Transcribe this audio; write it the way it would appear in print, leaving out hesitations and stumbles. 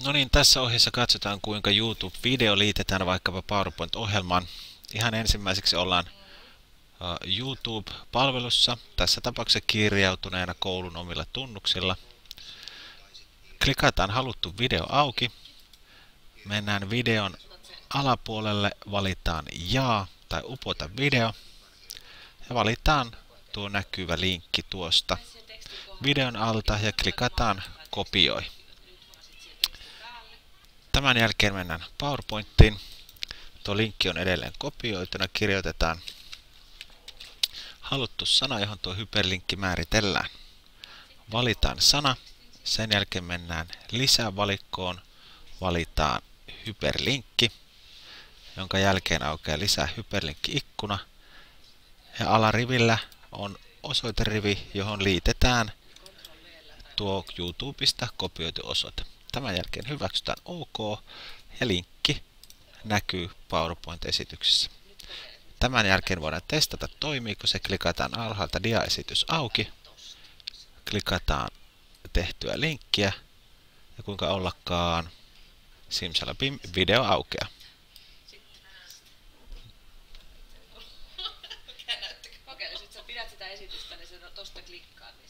No niin, tässä ohjeessa katsotaan kuinka YouTube-video liitetään vaikkapa PowerPoint-ohjelmaan. Ihan ensimmäiseksi ollaan YouTube-palvelussa, tässä tapauksessa kirjautuneena koulun omilla tunnuksilla. Klikataan haluttu video auki. Mennään videon alapuolelle, valitaan jaa tai upota video ja valitaan tuo näkyvä linkki tuosta videon alta ja klikataan kopioi. Tämän jälkeen mennään PowerPointiin. Tuo linkki on edelleen kopioituna. Kirjoitetaan haluttu sana, johon tuo hyperlinkki määritellään. Valitaan sana. Sen jälkeen mennään lisävalikkoon. Valitaan hyperlinkki, jonka jälkeen aukeaa lisää hyperlinkki-ikkuna. Ja alarivillä on osoiterivi, johon liitetään tuo YouTubesta kopioitu osoite. Tämän jälkeen hyväksytään OK ja linkki näkyy PowerPoint-esityksessä. Tämän jälkeen voidaan testata, toimiiko se. Klikataan alhaalta diaesitys auki. Klikataan tehtyä linkkiä ja kuinka ollakaan simsalabim video aukeaa. Okei, sit sä pidät sitä esitystä, niin se tosta klikkaa, niin